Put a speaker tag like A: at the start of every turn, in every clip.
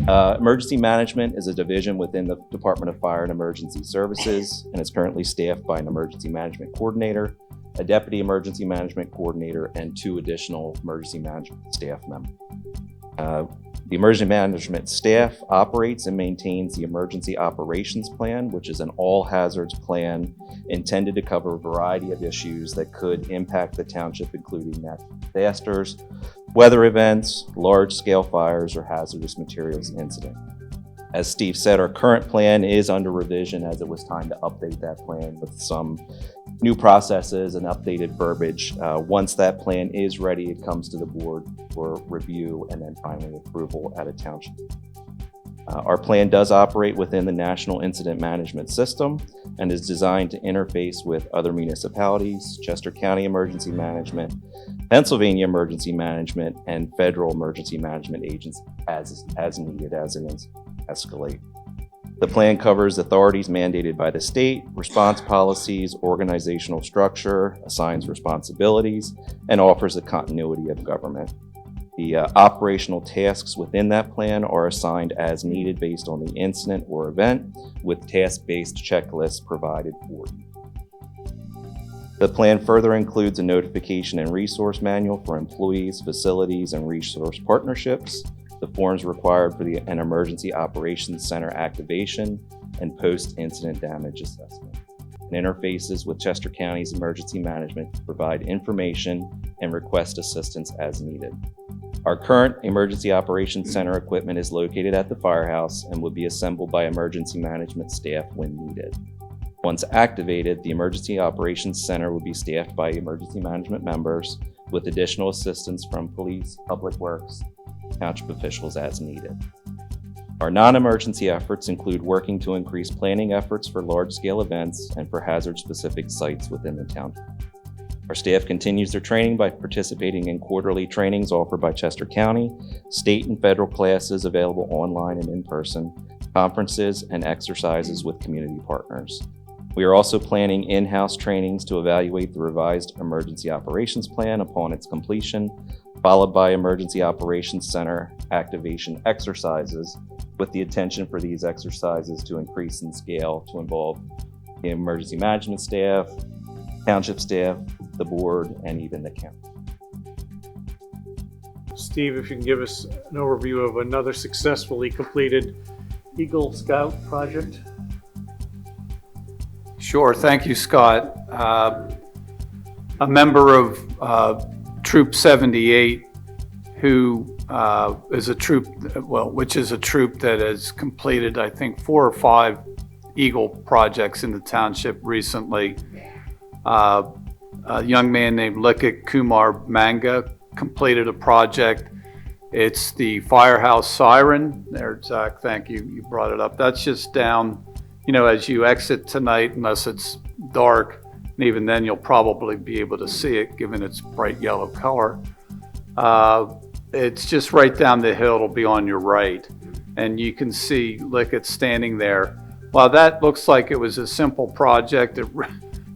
A: Emergency Management is a division within the Department of Fire and Emergency Services and is currently staffed by an Emergency Management Coordinator, a Deputy Emergency Management Coordinator, and 2 additional Emergency Management staff members. The Emergency Management staff operates and maintains the Emergency Operations Plan, which is an all-hazards plan intended to cover a variety of issues that could impact the township, including natural disasters, weather events, large-scale fires, or hazardous materials incident. As Steve said, our current plan is under revision as it was time to update that plan with some new processes and updated verbiage. Once that plan is ready, it comes to the board for review and then finally approval at a township. Our plan does operate within the National Incident Management System and is designed to interface with other municipalities, Chester County Emergency Management, Pennsylvania Emergency Management, and federal emergency management agencies as needed as an incident escalate. The plan covers authorities mandated by the state, response policies, organizational structure, assigns responsibilities, and offers a continuity of government. The operational tasks within that plan are assigned as needed based on the incident or event, with task-based checklists provided for you. The plan further includes a notification and resource manual for employees, facilities, and resource partnerships, the forms required for an Emergency Operations Center activation, and post-incident damage assessment, and interfaces with Chester County's emergency management to provide information and request assistance as needed. Our current Emergency Operations Center equipment is located at the firehouse and will be assembled by emergency management staff when needed. Once activated, the Emergency Operations Center will be staffed by emergency management members with additional assistance from police, public works, township officials as needed. Our non-emergency efforts include working to increase planning efforts for large-scale events and for hazard-specific sites within the township. Our staff continues their training by participating in quarterly trainings offered by Chester County, state and federal classes available online and in person, conferences, and exercises with community partners. We are also planning in-house trainings to evaluate the revised Emergency Operations Plan upon its completion, followed by Emergency Operations Center activation exercises, with the intention for these exercises to increase in scale to involve the emergency management staff, township staff, the board, and even the county.
B: Steve, if you can give us an overview of another successfully completed Eagle Scout project.
C: Sure, thank you, Scott. A member of Troop 78, who is a troop, which is a troop that has completed, I think, 4 or 5 Eagle projects in the township recently. A young man named Likit Kumar Manga completed a project. It's the firehouse siren. There, Zach, thank you. You brought it up. That's just down, as you exit tonight, unless it's dark. And even then, you'll probably be able to see it, given its bright yellow color. It's just right down the hill. It'll be on your right. And you can see Likit standing there. While that looks like it was a simple project, it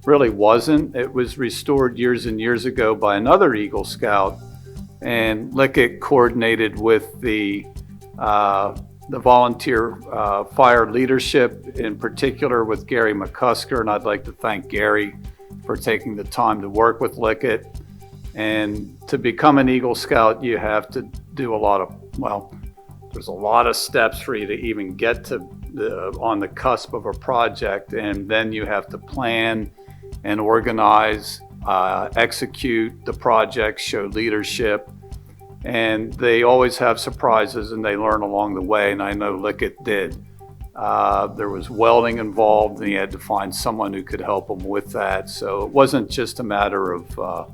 C: really wasn't. It was restored years and years ago by another Eagle Scout. And Likit coordinated with the volunteer fire leadership, in particular with Gary McCusker, and I'd like to thank Gary for taking the time to work with Likit. And to become an Eagle Scout, you have to do there's a lot of steps for you to even get to on the cusp of a project, and then you have to plan and organize, execute the project, show leadership. And they always have surprises and they learn along the way, and I know Likit did. There was welding involved, and he had to find someone who could help him with that. So it wasn't just a matter of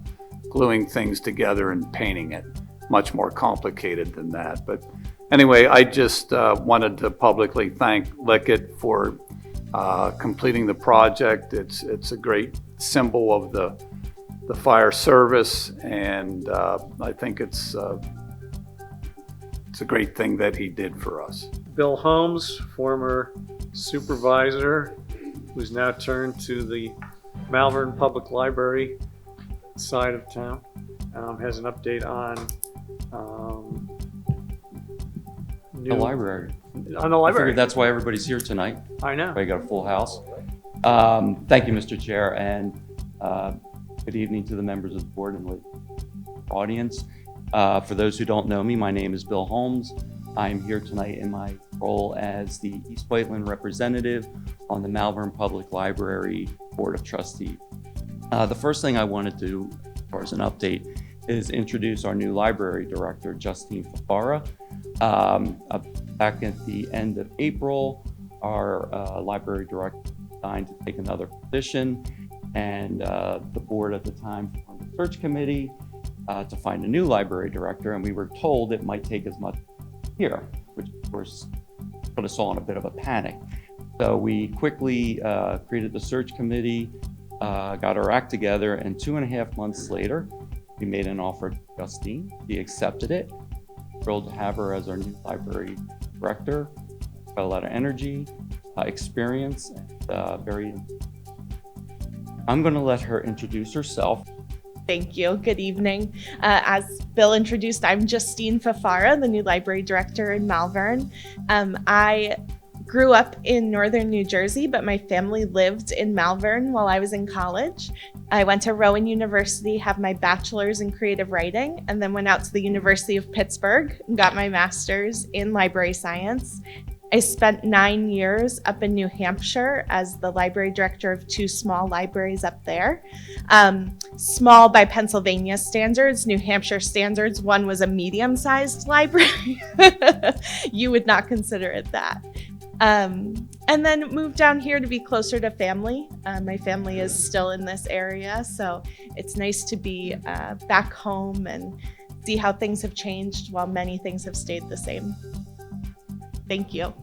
C: gluing things together and painting it. Much more complicated than that. But anyway, I just wanted to publicly thank Likit for completing the project. It's a great symbol of the fire service, and I think it's a great thing that he did for us.
B: Bill Holmes, former supervisor, who's now turned to the Malvern Public Library side of town, has an update on
D: The library.
B: On the
D: I
B: library.
D: figured that's why everybody's here tonight.
B: I know.
D: We got a full house. Thank you, Mr. Chair, and good evening to the members of the board and the audience. For those who don't know me, my name is Bill Holmes. I'm here tonight in my role as the East Whiteland representative on the Malvern Public Library Board of Trustees. The first thing I want to do, as far as an update, is introduce our new library director, Justine Fafara. Back at the end of April, our library director resigned to take another position, and the board at the time formed a search committee to find a new library director, and we were told it might take as much here, which of course put us all in a bit of a panic. So we quickly created the search committee, got our act together, and 2.5 months later, we made an offer to Justine. She accepted it. Thrilled to have her as our new library director. Got a lot of energy, experience, and very. I'm going to let her introduce herself.
E: Thank you. Good evening. As Bill introduced, I'm Justine Fafara, the new library director in Malvern. I grew up in northern New Jersey, but my family lived in Malvern while I was in college. I went to Rowan University, have my bachelor's in creative writing, and then went out to the University of Pittsburgh and got my master's in library science. I spent 9 years up in New Hampshire as the library director of 2 small libraries up there. Small by Pennsylvania standards, New Hampshire standards, one was a medium-sized library. You would not consider it that. And then moved down here to be closer to family. My family is still in this area, so it's nice to be back home and see how things have changed while many things have stayed the same. Thank you.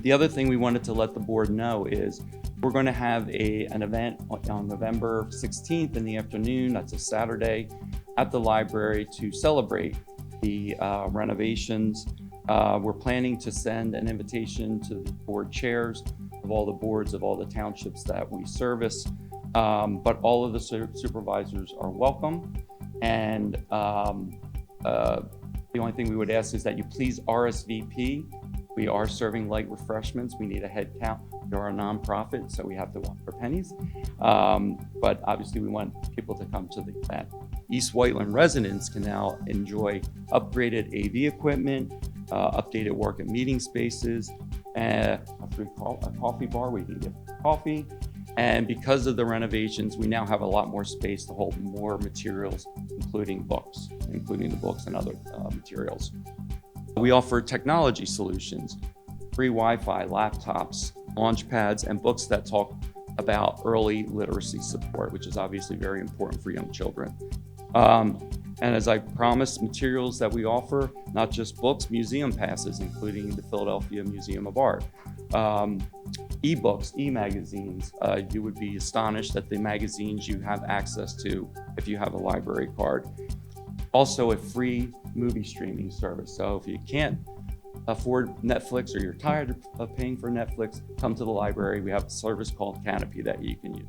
D: The other thing we wanted to let the board know is we're going to have an event on November 16th in the afternoon. That's a Saturday at the library to celebrate the renovations. We're planning to send an invitation to the board chairs of all the boards of all the townships that we service, but all of the supervisors are welcome. And the only thing we would ask is that you please RSVP. We are serving light refreshments. We need a head count. We are a nonprofit, so we have to want for pennies. But obviously we want people to come to the event. East Whiteland residents can now enjoy upgraded AV equipment, updated work and meeting spaces, a coffee bar where you can get coffee. And because of the renovations, we now have a lot more space to hold more materials, including the books and other materials. We offer technology solutions, free Wi-Fi, laptops, launch pads, and books that talk about early literacy support, which is obviously very important for young children. And as I promised, materials that we offer, not just books, museum passes, including the Philadelphia Museum of Art, e-books, e-magazines. You would be astonished at the magazines you have access to if you have a library card. Also a free movie streaming service. So if you can't afford Netflix or you're tired of paying for Netflix, come to the library. We have a service called Canopy that you can use.